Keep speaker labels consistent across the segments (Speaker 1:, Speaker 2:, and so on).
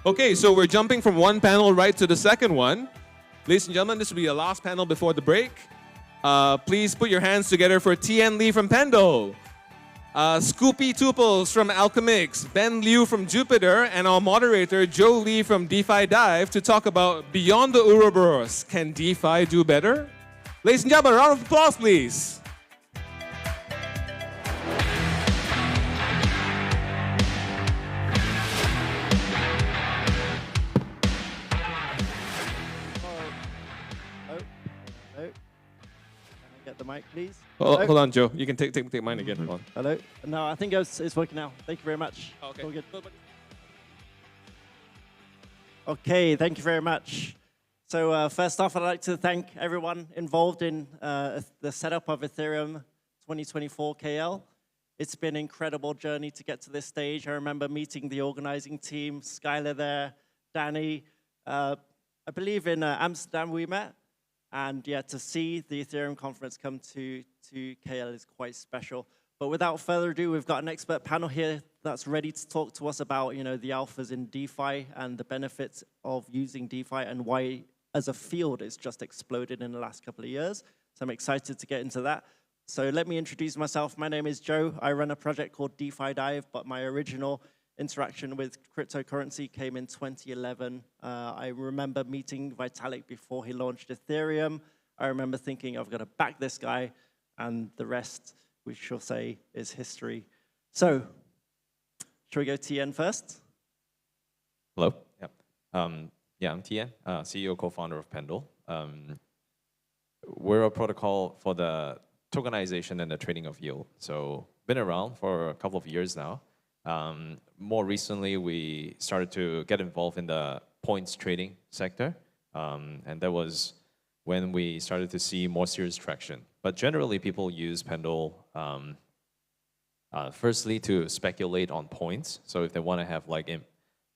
Speaker 1: Okay, so we're jumping from one panel right to the second one. Ladies and gentlemen, this will be the last panel before the break. Please put your hands together for Liew from Pendle, Scoopy Trooples from Alchemix, Liew from Jupiter, and our moderator, Liew from DefiDive, to talk about Beyond the Ouroboros. Can DeFi do better? Ladies and gentlemen, a round of applause, please.
Speaker 2: The mic, please.
Speaker 1: Hold on, Joe. You can take mine again. Hold on.
Speaker 2: Hello. No, I think it's working now. Thank you very much.
Speaker 1: Okay.
Speaker 2: All good. Okay, thank you very much. So first off, I'd like to thank everyone involved in the setup of Ethereum 2024 KL. It's been an incredible journey to get to this stage. I remember meeting the organizing team, Skylar there, Danny. I believe in Amsterdam we met. And yeah, to see the Ethereum conference come to KL is quite special. But without further ado, we've got an expert panel here that's ready to talk to us about, the alphas in DeFi and the benefits of using DeFi and why, as a field, it's just exploded in the last couple of years. So I'm excited to get into that. So let me introduce myself. My name is Joe. I run a project called DefiDive, but my original interaction with cryptocurrency came in 2011. I remember meeting Vitalik before he launched Ethereum. I remember thinking, I've got to back this guy, and the rest, we shall say, is history. So, shall we go TN first?
Speaker 3: Hello. Yep. Yeah, I'm Tien, CEO, co-founder of Pendle. We're a protocol for the tokenization and the trading of yield. So, been around for a couple of years now. More recently, we started to get involved in the points trading sector, and that was when we started to see more serious traction. But generally, people use Pendle firstly to speculate on points. So if they want to have like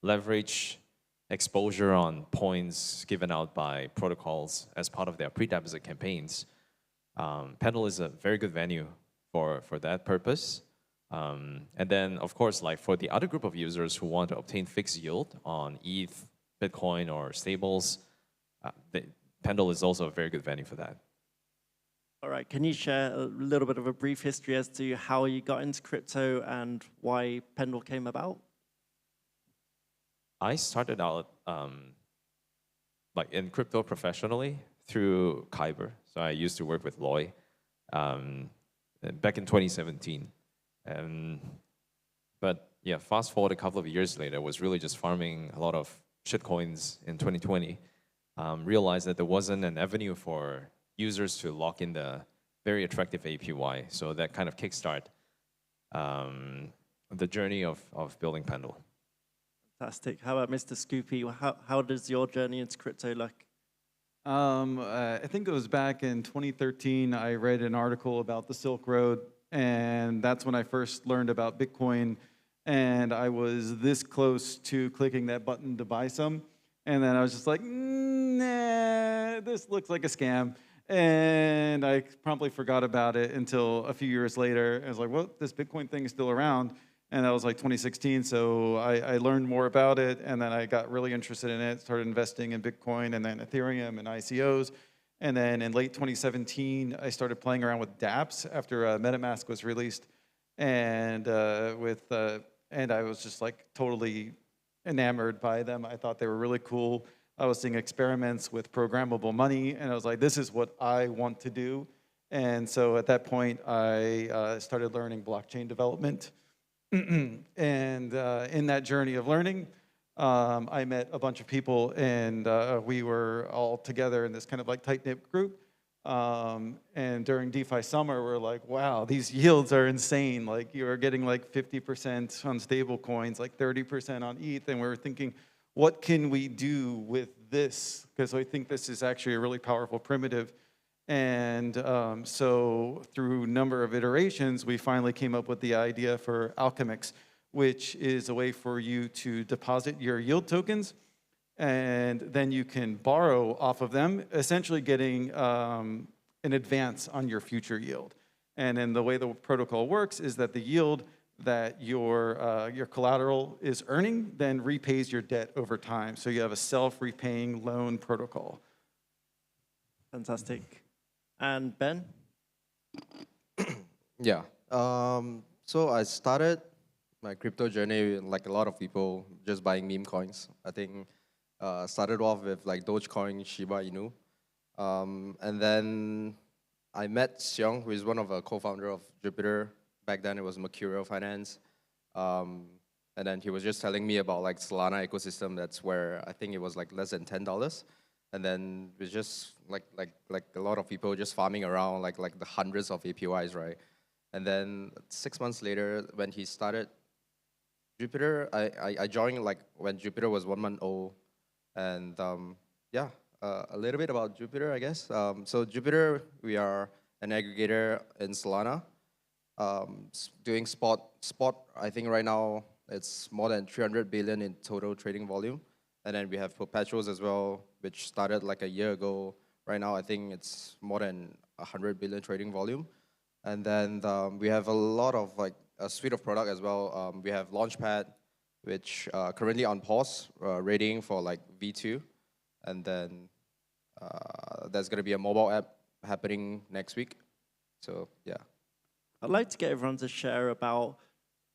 Speaker 3: leverage exposure on points given out by protocols as part of their pre-deposit campaigns, Pendle is a very good venue for that purpose. And then, of course, like for the other group of users who want to obtain fixed yield on ETH, Bitcoin, or stables, Pendle is also a very good venue for that.
Speaker 2: All right, can you share a little bit of a brief history as to how you got into crypto and why Pendle came about?
Speaker 3: I started out like in crypto professionally through Kyber. So I used to work with Liew back in 2017. But yeah, fast forward a couple of years later, was really just farming a lot of shitcoins in 2020. Realized that there wasn't an avenue for users to lock in the very attractive APY. So that kind of kickstart the journey of building Pendle.
Speaker 2: Fantastic. How about Mr. Scoopy? How does your journey into crypto look?
Speaker 4: I think it was back in 2013, I read an article about the Silk Road. And that's when I first learned about Bitcoin. And I was this close to clicking that button to buy some. And then I was just like, nah, this looks like a scam. And I promptly forgot about it until a few years later. I was like, well, this Bitcoin thing is still around. And that was like 2016. So I learned more about it. And then I got really interested in it, started investing in Bitcoin and then Ethereum and ICOs. And then in late 2017, I started playing around with dApps after MetaMask was released, and and I was just like totally enamored by them. I thought they were really cool. I was seeing experiments with programmable money, and I was like, this is what I want to do. And so at that point, I started learning blockchain development. And in that journey of learning, I met a bunch of people, and we were all together in this kind of like tight-knit group. And during DeFi summer, we're like, wow, these yields are insane. Like you're getting like 50% on stable coins, like 30% on ETH. And we were thinking, what can we do with this? Because I think this is actually a really powerful primitive. And so through a number of iterations, we finally came up with the idea for Alchemix, which is a way for you to deposit your yield tokens, and then you can borrow off of them, essentially getting an advance on your future yield. And then the way the protocol works is that the yield that your collateral is earning then repays your debt over time. So you have a self-repaying loan protocol.
Speaker 2: Fantastic. And Ben?
Speaker 5: Yeah. So I started my crypto journey like a lot of people, just buying meme coins. I think started off with like Dogecoin, Shiba Inu. And then I met Xiong, who is one of the co-founder of Jupiter. Back then it was Mercurial Finance. And then he was just telling me about like Solana ecosystem. That's where I think it was like less than $10. And then it was just like a lot of people just farming around like the hundreds of APYs, right? And then 6 months later, when he started Jupiter, I joined like when Jupiter was 1 month old. And yeah, a little bit about Jupiter, I guess. So Jupiter, we are an aggregator in Solana, doing spot. I think right now it's more than 300 billion in total trading volume. And then we have perpetuals as well, which started like a year ago. Right now, I think it's more than 100 billion trading volume. And then we have a lot of like a suite of product as well. We have Launchpad, which currently on pause, waiting for like V2. And then there's going to be a mobile app happening next week. So yeah.
Speaker 2: I'd like to get everyone to share about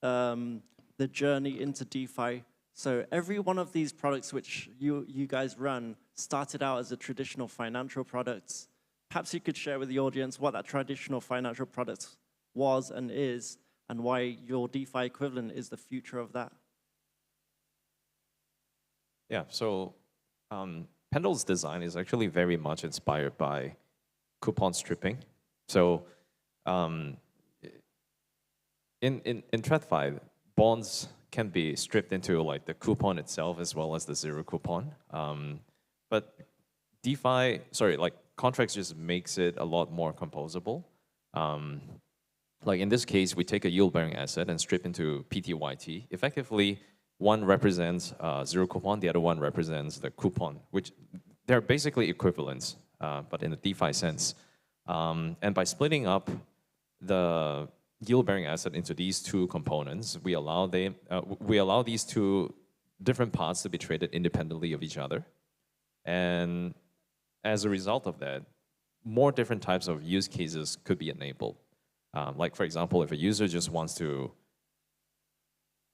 Speaker 2: the journey into DeFi. So every one of these products which you guys run started out as a traditional financial product. Perhaps you could share with the audience what that traditional financial product was and is, and why your DeFi equivalent is the future of that.
Speaker 3: Yeah, so Pendle's design is actually very much inspired by coupon stripping. So in TradFi, bonds can be stripped into like the coupon itself as well as the zero coupon. But DeFi, like contracts just makes it a lot more composable. Like in this case, we take a yield-bearing asset and strip into PTYT. Effectively, one represents zero coupon, the other one represents the coupon, which they're basically equivalents, but in the DeFi sense. And by splitting up the yield-bearing asset into these two components, we allow these two different parts to be traded independently of each other. And as a result of that, more different types of use cases could be enabled. Like for example, if a user just wants to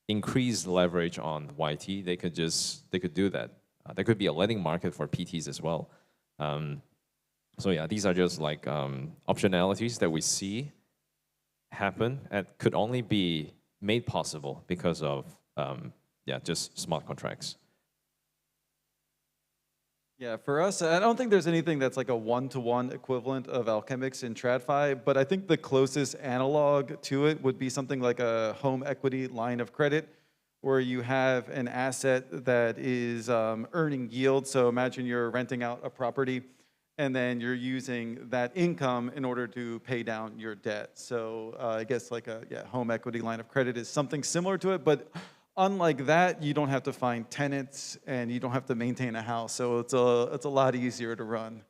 Speaker 3: increase leverage on YT, they could do that. There could be a lending market for PTs as well. So yeah, these are just like optionalities that we see happen and could only be made possible because of just smart contracts.
Speaker 4: Yeah, for us, I don't think there's anything that's like a one-to-one equivalent of Alchemix in TradFi, but I think the closest analog to it would be something like a home equity line of credit, where you have an asset that is earning yield. So imagine you're renting out a property, and then you're using that income in order to pay down your debt. So I guess like a home equity line of credit is something similar to it, but unlike that, you don't have to find tenants and you don't have to maintain a house. So it's a lot easier to run.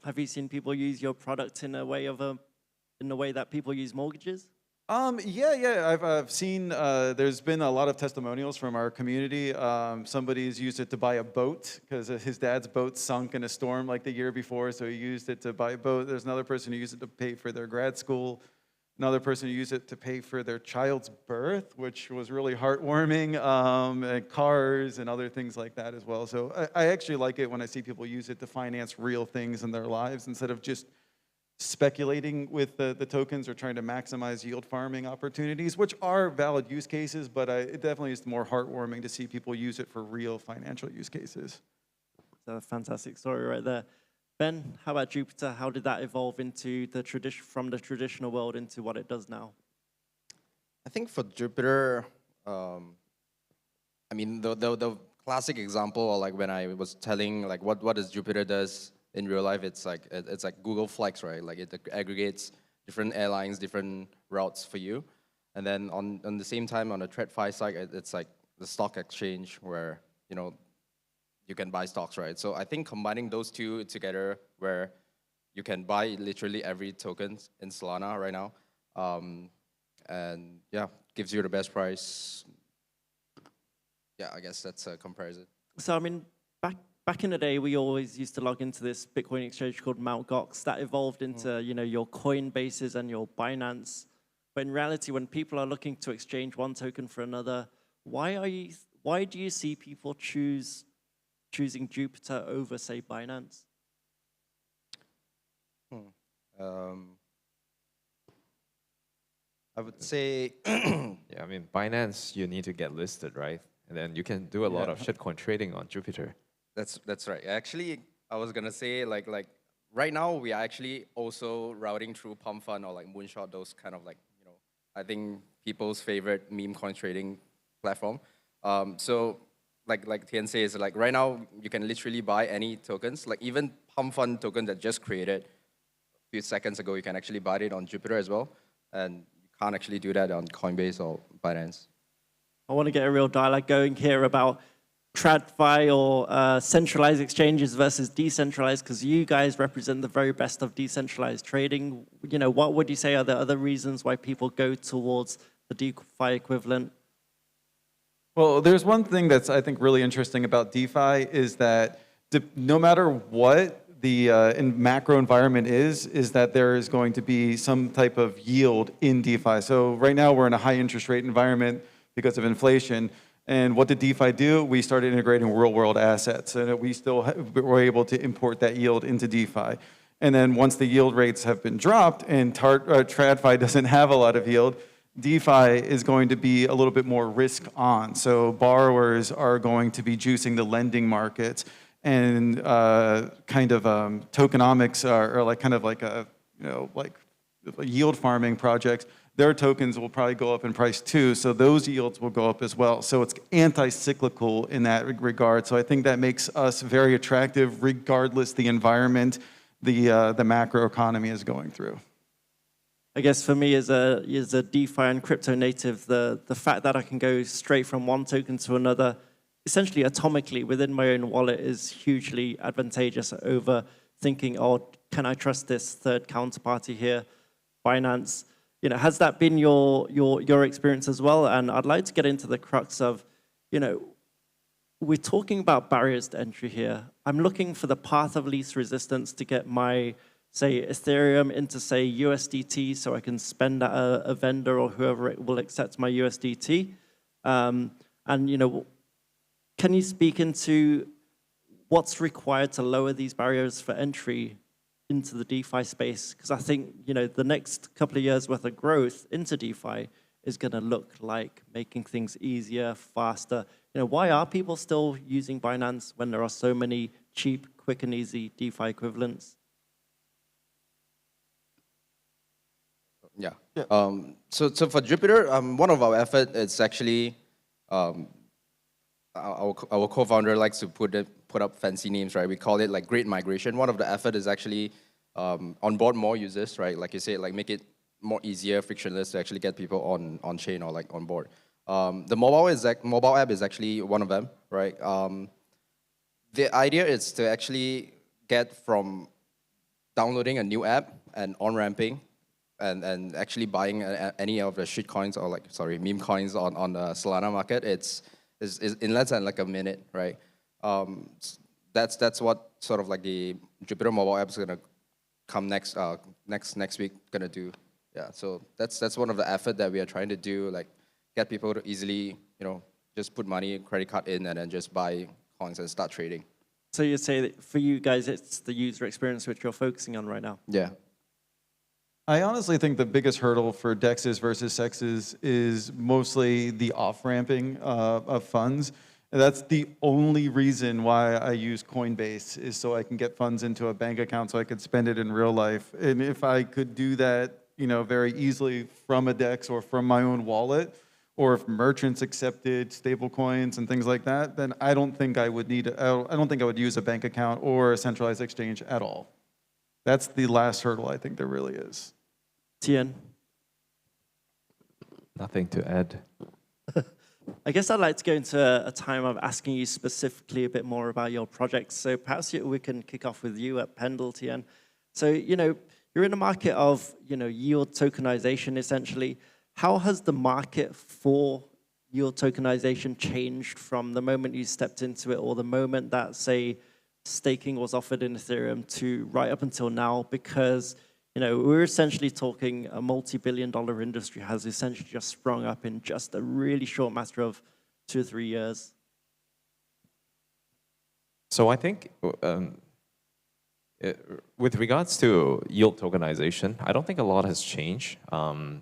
Speaker 2: Have you seen people use your product in a way that people use mortgages?
Speaker 4: Yeah. I've seen, there's been a lot of testimonials from our community. Somebody's used it to buy a boat because his dad's boat sunk in a storm like the year before, so he used it to buy a boat. There's another person who used it to pay for their grad school. Another person who used it to pay for their child's birth, which was really heartwarming, and cars and other things like that as well. So I actually like it when I see people use it to finance real things in their lives instead of just speculating with the tokens or trying to maximize yield farming opportunities, which are valid use cases, but it definitely is more heartwarming to see people use it for real financial use cases.
Speaker 2: That's a fantastic story right there. Ben, how about Jupiter? How did that evolve into from the traditional world into what it does now?
Speaker 5: I think for Jupiter, I mean the classic example, or like when I was telling like what does Jupiter does in real life, it's like Google Flex, right? Like it aggregates different airlines, different routes for you, and then on the same time on the TradFi side, it's like the stock exchange where you can buy stocks, right? So I think combining those two together, where you can buy literally every token in Solana right now, and yeah, gives you the best price. Yeah, I guess that's a comparison.
Speaker 2: So I mean, back in the day, we always used to log into this Bitcoin exchange called Mt. Gox that evolved into your Coinbases and your Binance. But in reality, when people are looking to exchange one token for another, why do you see people choosing Jupiter over, say, Binance?
Speaker 5: I would say,
Speaker 3: Yeah, I mean, Binance, you need to get listed, right? And then you can do a lot of shitcoin trading on Jupiter.
Speaker 5: that's right. Actually, I was gonna say like right now we are actually also routing through Pump Fund or like Moonshot, those kind of like, I think people's favorite meme coin trading platform. So like Tian says, like right now you can literally buy any tokens, like even Pump Fund token that just created a few seconds ago, you can actually buy it on Jupiter as well, and you can't actually do that on Coinbase or Binance.
Speaker 2: I want to get a real dialogue going here about TradFi or centralized exchanges versus decentralized, because you guys represent the very best of decentralized trading. What would you say are the other reasons why people go towards the DeFi equivalent?
Speaker 4: Well, there's one thing that's, I think, really interesting about DeFi is that no matter what the macro environment is that there is going to be some type of yield in DeFi. So right now we're in a high interest rate environment because of inflation. And what did DeFi do? We started integrating real-world assets, and we still were able to import that yield into DeFi. And then once the yield rates have been dropped and TradFi doesn't have a lot of yield, DeFi is going to be a little bit more risk on. So borrowers are going to be juicing the lending markets, and tokenomics are like kind of like a like yield farming projects. Their tokens will probably go up in price too, so those yields will go up as well. So it's anti-cyclical in that regard. So I think that makes us very attractive regardless the environment the macro economy is going through.
Speaker 2: I guess for me as a DeFi and crypto native, the fact that I can go straight from one token to another, essentially atomically within my own wallet, is hugely advantageous over thinking, oh, can I trust this third counterparty here, Binance? Has that been your experience as well? And I'd like to get into the crux of, we're talking about barriers to entry here. I'm looking for the path of least resistance to get my, say, Ethereum into, say, USDT, so I can spend at a vendor or whoever will accept my USDT. Can you speak into what's required to lower these barriers for entry into the DeFi space? Because I think the next couple of years worth of growth into DeFi is going to look like making things easier, faster. Why are people still using Binance when there are so many cheap, quick, and easy DeFi equivalents?
Speaker 5: Yeah. So for Jupiter, one of our effort is actually our co-founder likes to put up fancy names, right? We call it like great migration. One of the effort is actually onboard more users, right? Like you said, like make it more easier, frictionless to actually get people on chain or like on board. The mobile app is actually one of them, right? The idea is to actually get from downloading a new app and on-ramping and actually buying any of the shit coins or meme coins on the Solana market. It's in less than like a minute, right? That's what sort of like the Jupiter mobile app is gonna come next week gonna do. Yeah, so that's one of the effort that we are trying to do, like get people to easily, just put money, credit card in, and then just buy coins and start trading.
Speaker 2: So you say that for you guys, it's the user experience which you're focusing on right now?
Speaker 5: Yeah.
Speaker 4: I honestly think the biggest hurdle for DEXs versus SEXs is mostly the off-ramping of funds. And that's the only reason why I use Coinbase, is so I can get funds into a bank account so I could spend it in real life. And if I could do that, very easily from a DEX or from my own wallet, or if merchants accepted stable coins and things like that, then I don't think I would use a bank account or a centralized exchange at all. That's the last hurdle I think there really is.
Speaker 2: Tian?
Speaker 3: Nothing to add.
Speaker 2: I guess I'd like to go into a time of asking you specifically a bit more about your projects. So perhaps we can kick off with you at Pendle, Tian. So, you're in a market of, yield tokenization, essentially. how has the market for yield tokenization changed from the moment you stepped into it or the moment that, say, staking was offered in Ethereum to right up until now? Because we're essentially talking a multi-billion-dollar industry has essentially just sprung up in just a really short matter of 2 or 3 years.
Speaker 3: So I think with regards to yield tokenization, I don't think a lot has changed.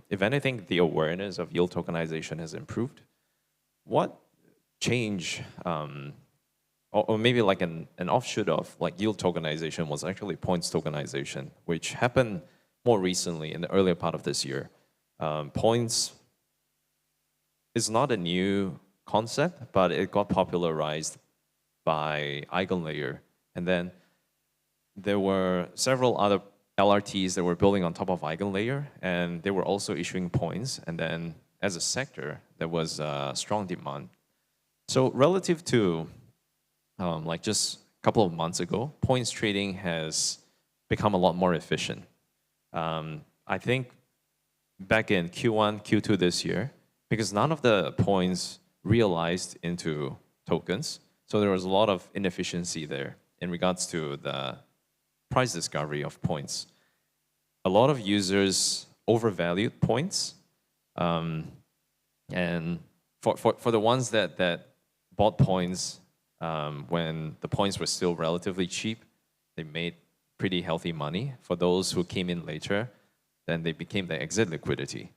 Speaker 3: If anything, the awareness of yield tokenization has improved. What change, or maybe like an offshoot of like yield tokenization was actually points tokenization, which happened more recently in the earlier part of this year. Points is not a new concept, but it got popularized by EigenLayer. And then there were several other LRTs that were building on top of EigenLayer, and they were also issuing points. And then as a sector, there was a strong demand. So relative to like just a couple of months ago, points trading has become a lot more efficient. I think back in Q1, Q2 this year, because none of the points realized into tokens, so there was a lot of inefficiency there in regards to the price discovery of points. A lot of users overvalued points, and for the ones that bought points when the points were still relatively cheap, they made pretty healthy money. For those who came in later, then they became the exit liquidity.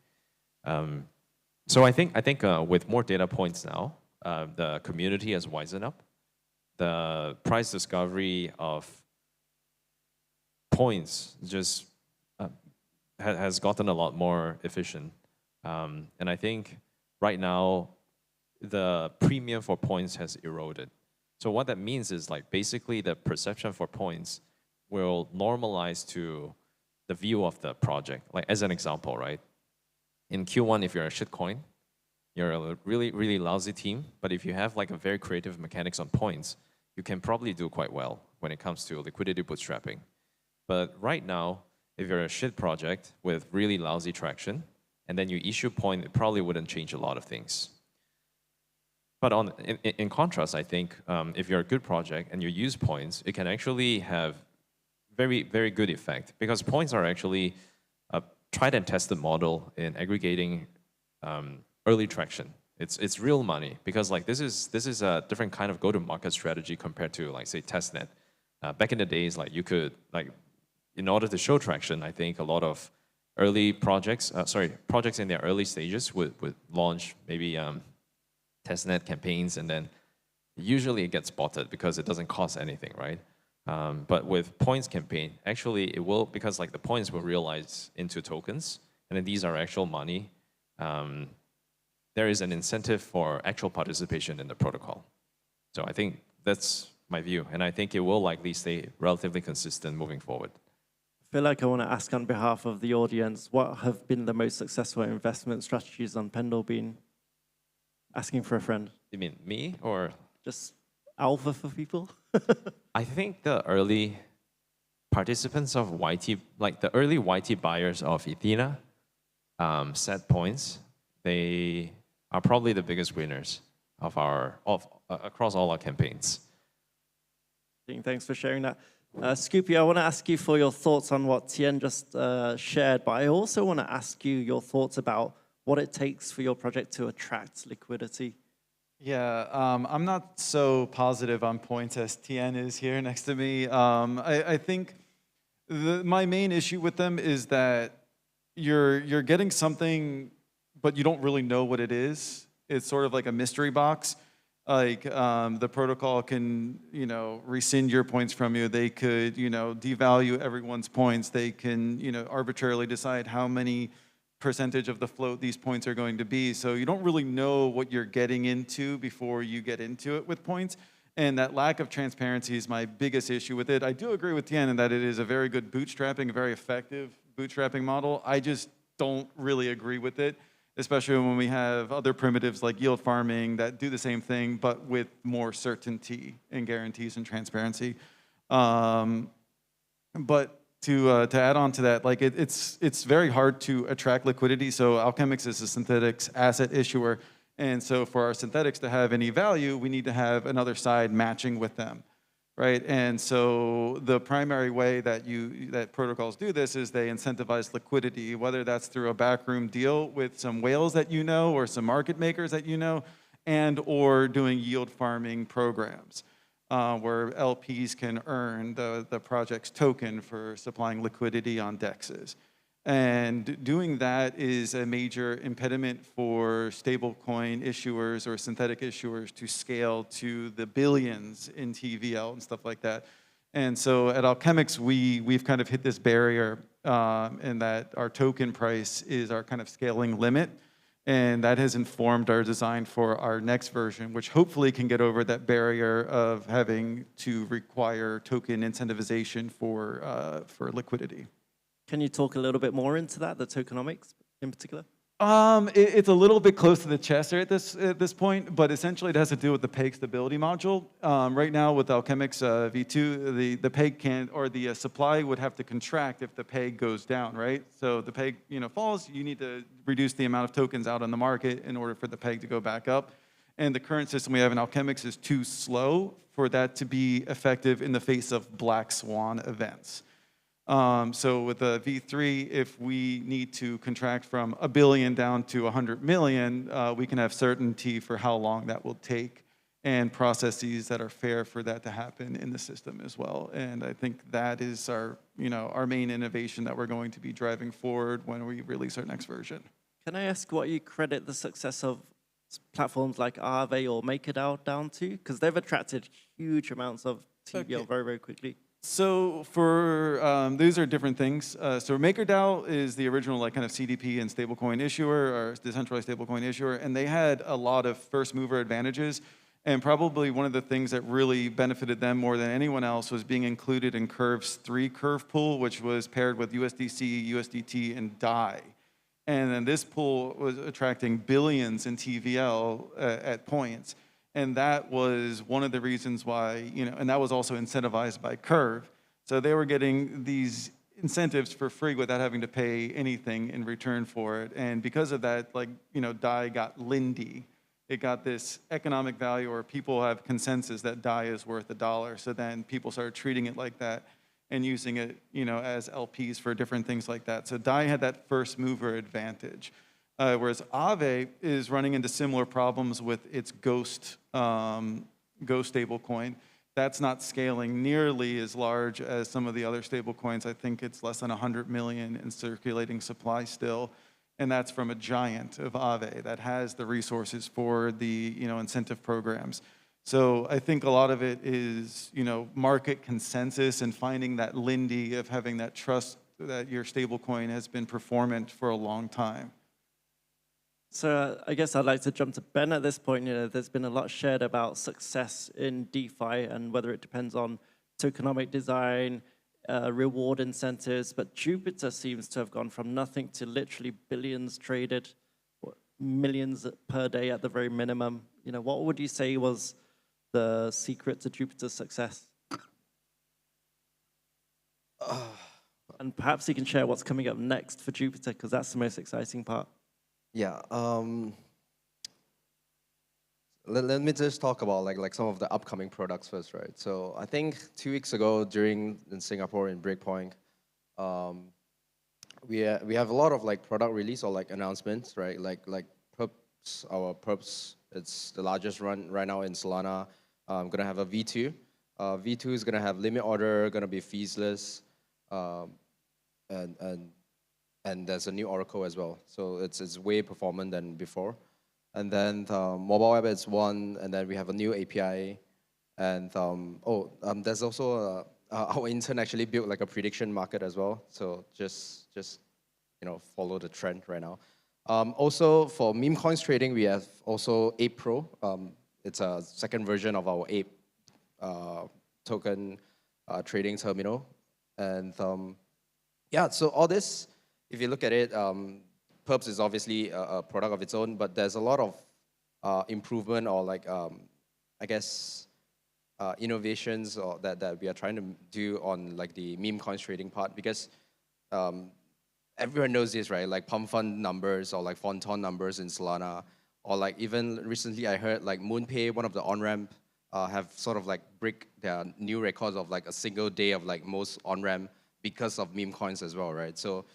Speaker 3: So I think with more data points now, the community has wisened up. The price discovery of points just has gotten a lot more efficient. And I think right now, the premium for points has eroded. So what that means is like basically the perception for points will normalize to the view of the project. Like as an example, right? In Q1, if you're a shitcoin, you're a really, really lousy team. But if you have like a very creative mechanics on points, you can probably do quite well when it comes to liquidity bootstrapping. But right now, if you're a shit project with really lousy traction, and then you issue point, it probably wouldn't change a lot of things. But in contrast, I think if you're a good project and you use points, it can actually have very, very good effect, because points are actually a tried and tested model in aggregating early traction. It's real money, because like this is a different kind of go-to-market strategy compared to like say testnet. Back in the days, like you could like in order to show traction, I think a lot of early projects, projects in their early stages would launch maybe testnet campaigns, and then usually it gets spotted because it doesn't cost anything, right? But with points campaign, actually it will, because like the points will realize into tokens, and then these are actual money. There is an incentive for actual participation in the protocol. So I think that's my view, and I think it will likely stay relatively consistent moving forward.
Speaker 2: I feel like I want to ask on behalf of the audience, what have been the most successful investment strategies on Pendle been? Asking for a friend.
Speaker 3: You mean me or?
Speaker 2: Just alpha for people?
Speaker 3: I think the early participants of YT, like the early YT buyers of Ethena, set points, they are probably the biggest winners of across all our campaigns.
Speaker 2: Thanks for sharing that. Scoopy, I want to ask you for your thoughts on what Tien just shared, but I also want to ask you your thoughts about what it takes for your project to attract liquidity.
Speaker 4: Yeah, I'm not so positive on points as Tien is here next to me. I think my main issue with them is that you're getting something, but you don't really know what it is. It's sort of like a mystery box. Like the protocol can, rescind your points from you. They could, devalue everyone's points. They can, arbitrarily decide how many percentage of the float these points are going to be. So you don't really know what you're getting into before you get into it with points. And that lack of transparency is my biggest issue with it. I do agree with Tien in that it is a very good bootstrapping, a very effective bootstrapping model. I just don't really agree with it, especially when we have other primitives like yield farming that do the same thing, but with more certainty and guarantees and transparency. But to add on to that, like it's very hard to attract liquidity. So Alchemix is a synthetics asset issuer, and so for our synthetics to have any value, we need to have another side matching with them, right? And so the primary way that protocols do this is they incentivize liquidity, whether that's through a backroom deal with some whales that you know or some market makers that you know, and or doing yield farming programs. Where LPs can earn the project's token for supplying liquidity on DEXs. And doing that is a major impediment for stablecoin issuers or synthetic issuers to scale to the billions in TVL and stuff like that. And so at Alchemix, we've kind of hit this barrier in that our token price is our kind of scaling limit. And that has informed our design for our next version, which hopefully can get over that barrier of having to require token incentivization for liquidity.
Speaker 2: Can you talk a little bit more into that, the tokenomics in particular?
Speaker 4: It's a little bit close to the chest at this point, but essentially it has to do with the peg stability module. Right now with Alchemix V2, the peg can't, or the supply would have to contract if the peg goes down, right? So the peg falls, you need to reduce the amount of tokens out on the market in order for the peg to go back up. And the current system we have in Alchemix is too slow for that to be effective in the face of black swan events. So with the V3, if we need to contract from 1 billion down to 100 million, we can have certainty for how long that will take and processes that are fair for that to happen in the system as well. And I think that is our main innovation that we're going to be driving forward when we release our next version.
Speaker 2: Can I ask what you credit the success of platforms like Aave or MakerDAO down to? Because they've attracted huge amounts of TVL very, very quickly.
Speaker 4: So for these are different things. So MakerDAO is the original kind of CDP and stablecoin issuer, or decentralized stablecoin issuer, and they had a lot of first mover advantages. And probably one of the things that really benefited them more than anyone else was being included in Curve's 3 curve pool, which was paired with USDC, USDT, and DAI. And then this pool was attracting billions in TVL at points. And that was one of the reasons why, and that was also incentivized by Curve. So they were getting these incentives for free without having to pay anything in return for it. And because of that, DAI got Lindy. It got this economic value, or people have consensus that DAI is worth $1. So then people started treating it like that and using it, as LPs for different things like that. So DAI had that first mover advantage. Whereas Aave is running into similar problems with its Ghost stablecoin. That's not scaling nearly as large as some of the other stablecoins. I think it's less than 100 million in circulating supply still. And that's from a giant of Aave that has the resources for the incentive programs. So I think a lot of it is market consensus and finding that Lindy of having that trust that your stablecoin has been performant for a long time.
Speaker 2: So I guess I'd like to jump to Ben at this point. There's been a lot shared about success in DeFi and whether it depends on tokenomic design, reward incentives, but Jupiter seems to have gone from nothing to literally billions traded, millions per day at the very minimum. What would you say was the secret to Jupiter's success? And perhaps you can share what's coming up next for Jupiter, because that's the most exciting part.
Speaker 5: Yeah. Let me just talk about like some of the upcoming products first, right? So I think 2 weeks ago in Singapore in Breakpoint, we have a lot of product release or announcements, right? Like Perps, our Perps, it's the largest run right now in Solana. Gonna have a V2. V2 is gonna have limit order, gonna be feesless, and there's a new Oracle as well. So it's way performant than before. And then mobile web is one, and then we have a new API. And there's also our intern actually built a prediction market as well. So just follow the trend right now. Also for meme coins trading, we have also Ape Pro. It's a second version of our Ape token trading terminal. And yeah, so all this, if you look at it, Perps is obviously a product of its own, but there's a lot of improvement or I guess innovations that we are trying to do on like the meme coins trading part, because everyone knows this, right? Like pump fund numbers or like Fonton numbers in Solana, or like even recently I heard like MoonPay, one of the on-ramp, have sort of like break their new records of like a single day of like most on-ramp because of meme coins as well, right? So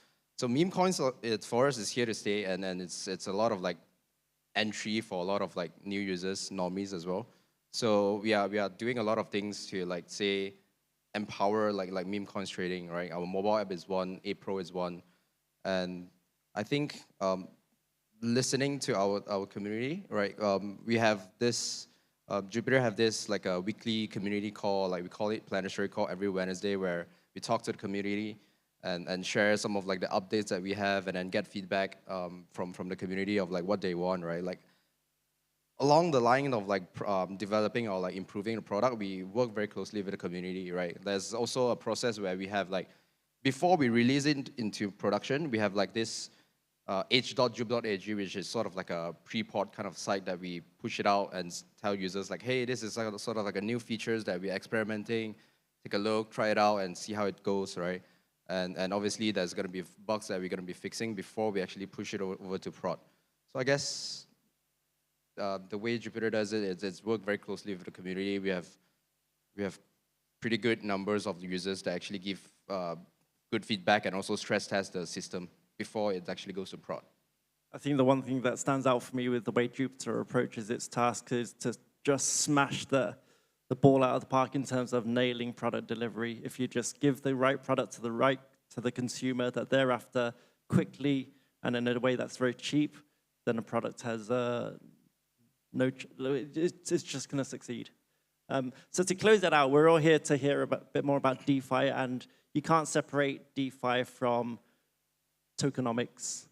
Speaker 5: meme coins, for us, is here to stay, and it's a lot of like entry for a lot of like new users, normies as well. So we are doing a lot of things to like say empower like meme coins trading, right? Our mobile app is one, A Pro is one, and I think listening to our community, right? We have this Jupiter have this like a weekly community call, like we call it planetary call every Wednesday, where we talk to the community and share some of like the updates that we have, and then get feedback from the community of like what they want, right? Like along the line of like developing or like improving the product, we work very closely with the community, right? There's also a process where we have like, before we release it into production, we have like this h.jup.ag, which is sort of like a pre-pod kind of site that we push it out and tell users like, hey, this is like sort of like a new features that we're experimenting. Take a look, try it out, and see how it goes, right? And obviously, there's going to be bugs that we're going to be fixing before we actually push it over to prod. So I guess the way Jupiter does it is it's worked very closely with the community. We have pretty good numbers of users that actually give good feedback and also stress test the system before it actually goes to prod.
Speaker 2: I think the one thing that stands out for me with the way Jupiter approaches its task is to just smash the ball out of the park in terms of nailing product delivery. If you just give the right product to the consumer that they're after quickly and in a way that's very cheap, then the product has it's just going to succeed. So to close that out, we're all here to hear a bit more about DeFi, and you can't separate DeFi from tokenomics.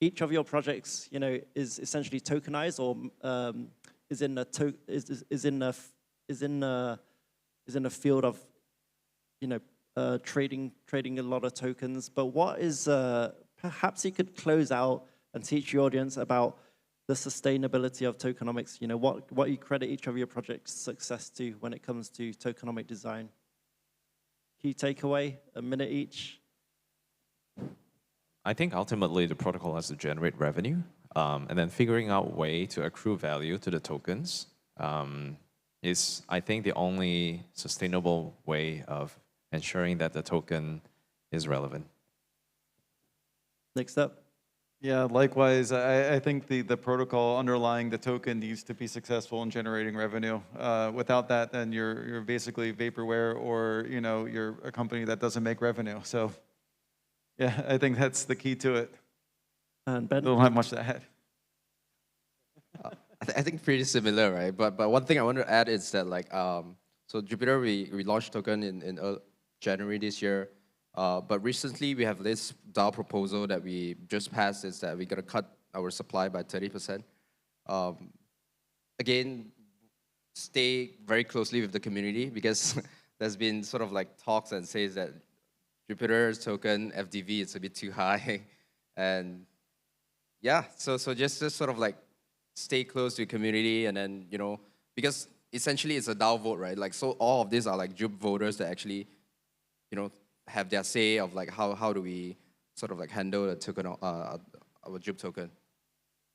Speaker 2: Each of your projects, is essentially tokenized, or is in a field of, trading a lot of tokens. But what is perhaps you could close out and teach the audience about the sustainability of tokenomics. What you credit each of your projects' success to when it comes to tokenomic design. Key takeaway, a minute each.
Speaker 3: I think ultimately the protocol has to generate revenue, and then figuring out a way to accrue value to the tokens is, I think, the only sustainable way of ensuring that the token is relevant.
Speaker 2: Next up.
Speaker 4: Yeah, likewise, I think the protocol underlying the token needs to be successful in generating revenue. Without that, then you're basically vaporware, or you're a company that doesn't make revenue. So yeah, I think that's the key to it.
Speaker 2: And Ben?
Speaker 4: Don't have much to add.
Speaker 5: I think pretty similar, right? But one thing I want to add is that like so Jupiter, we launched token in January this year. But recently we have this DAO proposal that we just passed, is that we're going to cut our supply by 30%. Again, stay very closely with the community, because there's been sort of like talks and says that Jupiter's token FDV is a bit too high. And yeah, so just sort of like stay close to the community, and then, because essentially it's a DAO vote, right? Like, so all of these are like Jup voters that actually, have their say of like how do we sort of like handle the token, our Jup token.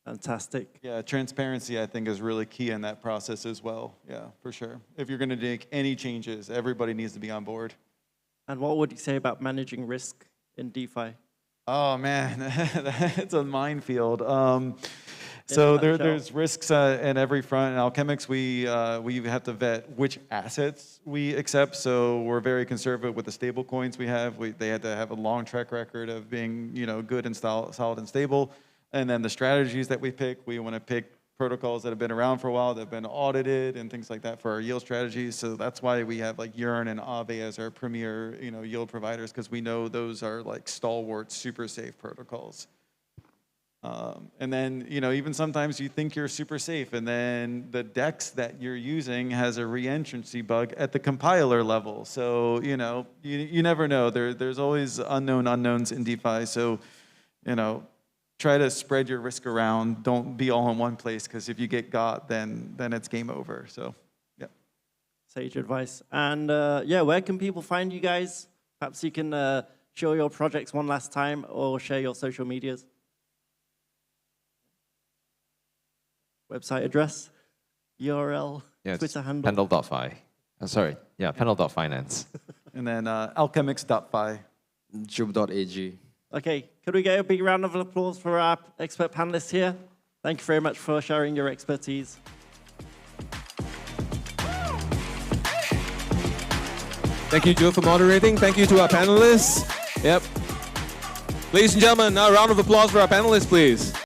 Speaker 2: Fantastic.
Speaker 4: Yeah, transparency, I think, is really key in that process as well. Yeah, for sure. If you're going to make any changes, everybody needs to be on board.
Speaker 2: And what would you say about managing risk in DeFi?
Speaker 4: Oh man, it's a minefield. So there's risks in every front. In Alchemix, we have to vet which assets we accept. So we're very conservative with the stable coins we have. They had to have a long track record of being good and solid and stable. And then the strategies that we pick, we want to pick protocols that have been around for a while, that have been audited and things like that for our yield strategies. So that's why we have like Yearn and Aave as our premier yield providers, because we know those are like stalwart, super safe protocols. And then, even sometimes you think you're super safe, and then the DEX that you're using has a reentrancy bug at the compiler level. So, you never know. There's always unknown unknowns in DeFi. So, try to spread your risk around. Don't be all in one place, because if you get got, then it's game over. So, yeah.
Speaker 2: Sage advice. And yeah, where can people find you guys? Perhaps you can show your projects one last time or share your social medias. Website address, URL,
Speaker 3: Yeah,
Speaker 2: Twitter handle.
Speaker 3: Pendle.fi. Sorry, yeah, Pendle.finance.
Speaker 4: And then Alchemix.fi.
Speaker 5: Joop.ag.
Speaker 2: Okay, could we get a big round of applause for our expert panelists here? Thank you very much for sharing your expertise.
Speaker 1: Thank you, Joe, for moderating. Thank you to our panelists. Yep. Ladies and gentlemen, now a round of applause for our panelists, please.